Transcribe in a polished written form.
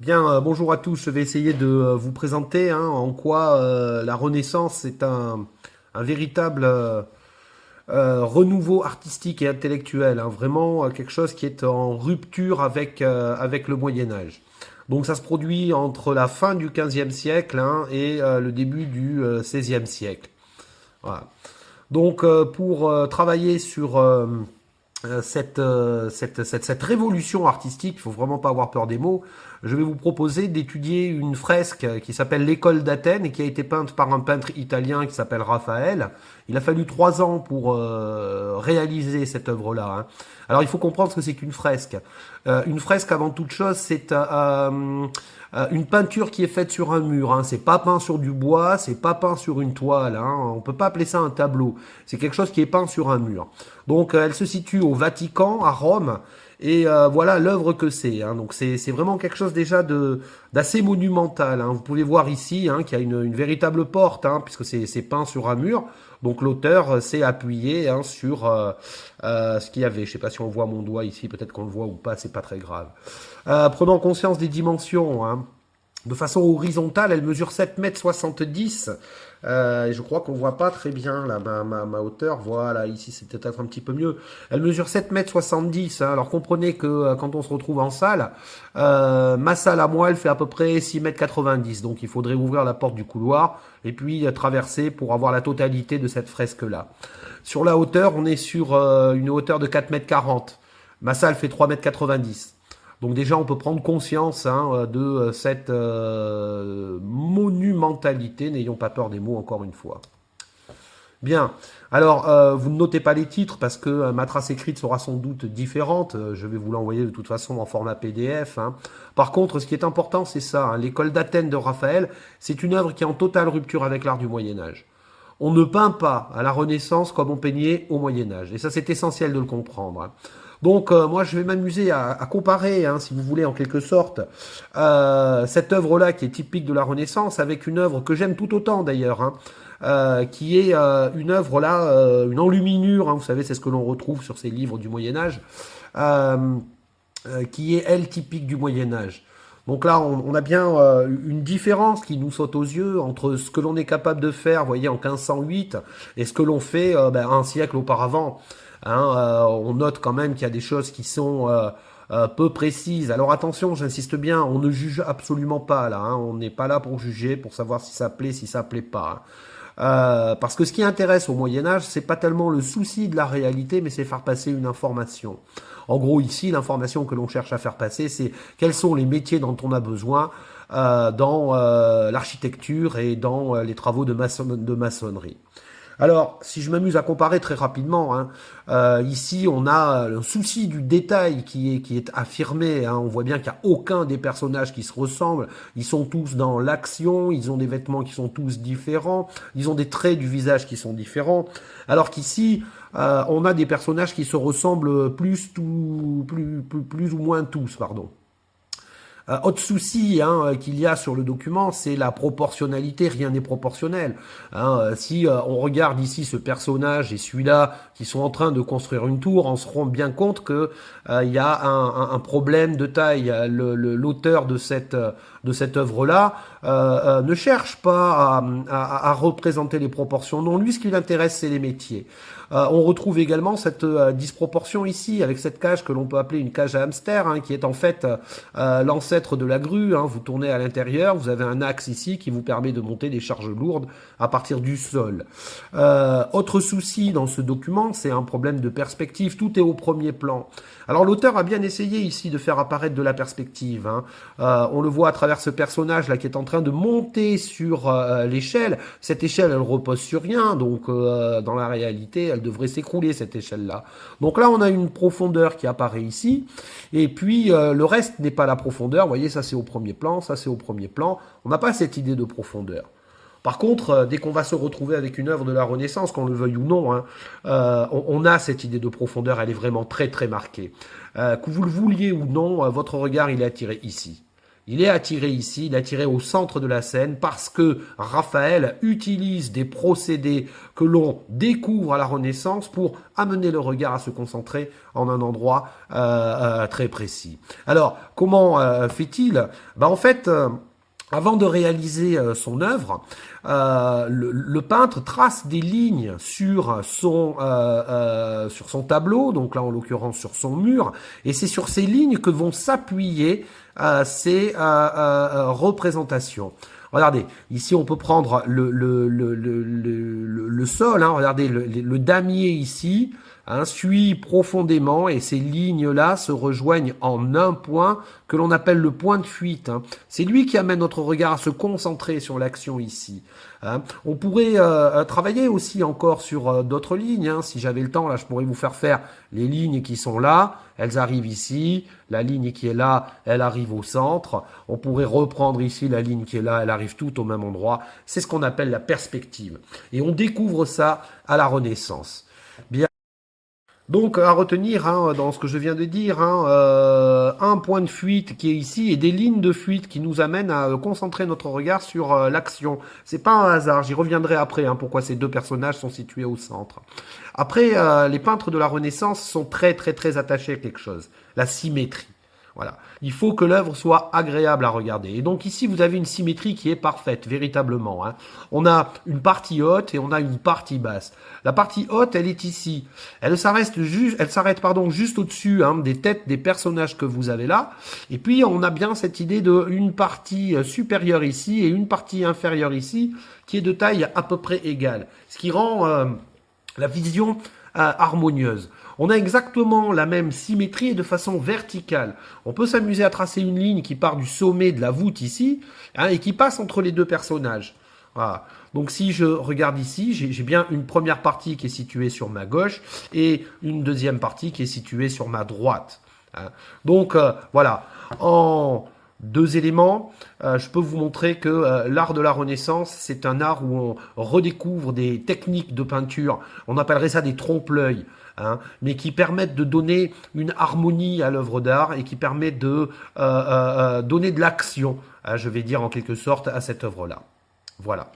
Bien, bonjour à tous. Je vais essayer de vous présenter en quoi la Renaissance est un véritable renouveau artistique et intellectuel, vraiment quelque chose qui est en rupture avec le Moyen Âge. Donc ça se produit entre la fin du XVe siècle et le début du XVIe siècle. Voilà. Donc pour travailler sur cette révolution artistique, il faut vraiment pas avoir peur des mots. Je vais vous proposer d'étudier une fresque qui s'appelle l'École d'Athènes et qui a été peinte par un peintre italien qui s'appelle Raphaël. Il a fallu 3 ans pour réaliser cette œuvre-là. Alors il faut comprendre ce que c'est qu'une fresque. Une fresque, avant toute chose, c'est une peinture qui est faite sur un mur. C'est pas peint sur du bois, c'est pas peint sur une toile. On peut pas appeler ça un tableau. C'est quelque chose qui est peint sur un mur. Donc elle se situe au Vatican, à Rome, et voilà l'œuvre que c'est. Donc c'est vraiment quelque chose déjà d'assez monumental. Vous pouvez voir ici qu'il y a une véritable porte, puisque c'est peint sur un mur. Donc l'auteur s'est appuyé sur ce qu'il y avait. Je sais pas si on voit mon doigt ici, peut-être qu'on le voit ou pas, c'est pas très grave. Prenons conscience des dimensions. De façon horizontale, elle mesure 7,70 m. Je crois qu'on voit pas très bien là, ma hauteur. Voilà, ici c'est peut-être un petit peu mieux. Elle mesure 7,70 m. Alors comprenez que quand on se retrouve en salle, ma salle à moi, elle fait à peu près 6,90 m. Donc il faudrait ouvrir la porte du couloir et puis traverser pour avoir la totalité de cette fresque-là. Sur la hauteur, on est sur une hauteur de 4,40 m. Ma salle fait 3,90 m. Donc déjà, on peut prendre conscience de cette monumentalité. N'ayons pas peur des mots, encore une fois. Bien. Alors, vous ne notez pas les titres parce que ma trace écrite sera sans doute différente. Je vais vous l'envoyer de toute façon en format PDF. Par contre, ce qui est important, c'est ça. L'école d'Athènes de Raphaël, c'est une œuvre qui est en totale rupture avec l'art du Moyen-Âge. On ne peint pas à la Renaissance comme on peignait au Moyen-Âge. Et ça, c'est essentiel de le comprendre. Donc moi je vais m'amuser à comparer, si vous voulez en quelque sorte, cette œuvre-là qui est typique de la Renaissance avec une œuvre que j'aime tout autant d'ailleurs, qui est une œuvre là, une enluminure, vous savez c'est ce que l'on retrouve sur ces livres du Moyen-Âge, qui est elle typique du Moyen-Âge. Donc là, on a bien une différence qui nous saute aux yeux entre ce que l'on est capable de faire, vous voyez, en 1508, et ce que l'on fait un siècle auparavant. On note quand même qu'il y a des choses qui sont peu précises. Alors attention, j'insiste bien, on ne juge absolument pas là. On n'est pas là pour juger, pour savoir si ça plaît, si ça plaît pas. Parce que ce qui intéresse au Moyen-Âge, c'est pas tellement le souci de la réalité, mais c'est faire passer une information. En gros, ici, l'information que l'on cherche à faire passer, c'est quels sont les métiers dont on a besoin dans l'architecture et dans les travaux de maçonnerie. Alors, si je m'amuse à comparer très rapidement, ici on a un souci du détail qui est affirmé. On voit bien qu'il n'y a aucun des personnages qui se ressemblent. Ils sont tous dans l'action, ils ont des vêtements qui sont tous différents, ils ont des traits du visage qui sont différents. Alors qu'ici, on a des personnages qui se ressemblent plus ou moins tous, pardon. Autre souci qu'il y a sur le document, c'est la proportionnalité. Rien n'est proportionnel. Si on regarde ici ce personnage et celui-là qui sont en train de construire une tour, on se rend bien compte que il y a un problème de taille. L'auteur de cette œuvre-là ne cherche pas à représenter les proportions. Non, lui, ce qui l'intéresse, c'est les métiers. On retrouve également cette disproportion ici avec cette cage que l'on peut appeler une cage à hamster, qui est en fait l'ancêtre de la grue. Vous tournez à l'intérieur, vous avez un axe ici qui vous permet de monter des charges lourdes à partir du sol. Autre souci dans ce document, c'est un problème de perspective. Tout est au premier plan. Alors l'auteur a bien essayé ici de faire apparaître de la perspective. On le voit à travers ce personnage là qui est en train de monter sur l'échelle. Cette échelle, elle repose sur rien, donc dans la réalité, elle devrait s'écrouler cette échelle-là. Donc là, on a une profondeur qui apparaît ici, et puis le reste n'est pas la profondeur. Vous voyez, ça c'est au premier plan, ça c'est au premier plan. On n'a pas cette idée de profondeur. Par contre, dès qu'on va se retrouver avec une œuvre de la Renaissance, qu'on le veuille ou non, on a cette idée de profondeur, elle est vraiment très très marquée. Que vous le vouliez ou non, votre regard il est attiré ici. Il est attiré ici, il est attiré au centre de la scène parce que Raphaël utilise des procédés que l'on découvre à la Renaissance pour amener le regard à se concentrer en un endroit très précis. Alors, comment fait-il? En fait, avant de réaliser son œuvre, le peintre trace des lignes sur son tableau, donc là en l'occurrence sur son mur, et c'est sur ces lignes que vont s'appuyer ces représentations. Regardez, ici on peut prendre le sol, hein, regardez le damier ici, hein, suit profondément et ces lignes-là se rejoignent en un point que l'on appelle le point de fuite. Hein. C'est lui qui amène notre regard à se concentrer sur l'action ici. Hein. On pourrait travailler aussi encore sur d'autres lignes. Hein. Si j'avais le temps, là, je pourrais vous faire les lignes qui sont là. Elles arrivent ici. La ligne qui est là, elle arrive au centre. On pourrait reprendre ici la ligne qui est là. Elle arrive tout au même endroit. C'est ce qu'on appelle la perspective. Et on découvre ça à la Renaissance. Bien. Donc, à retenir hein, dans ce que je viens de dire, hein, un point de fuite qui est ici et des lignes de fuite qui nous amènent à concentrer notre regard sur l'action. C'est pas un hasard, j'y reviendrai après, hein, pourquoi ces deux personnages sont situés au centre. Après, les peintres de la Renaissance sont très très très attachés à quelque chose, la symétrie. Voilà. Il faut que l'œuvre soit agréable à regarder. Et donc ici, vous avez une symétrie qui est parfaite, véritablement. Hein. On a une partie haute et on a une partie basse. La partie haute, elle est ici. Elle s'arrête juste au-dessus hein, des têtes des personnages que vous avez là. Et puis, on a bien cette idée de une partie supérieure ici et une partie inférieure ici, qui est de taille à peu près égale. Ce qui rend la vision harmonieuse. On a exactement la même symétrie et de façon verticale. On peut s'amuser à tracer une ligne qui part du sommet de la voûte ici hein, et qui passe entre les deux personnages. Voilà. Donc si je regarde ici, j'ai bien une première partie qui est située sur ma gauche et une deuxième partie qui est située sur ma droite. Hein. Donc voilà, en deux éléments, je peux vous montrer que l'art de la Renaissance, c'est un art où on redécouvre des techniques de peinture, on appellerait ça des trompe-l'œil, hein, mais qui permettent de donner une harmonie à l'œuvre d'art et qui permettent de donner de l'action, je vais dire en quelque sorte, à cette œuvre-là. Voilà.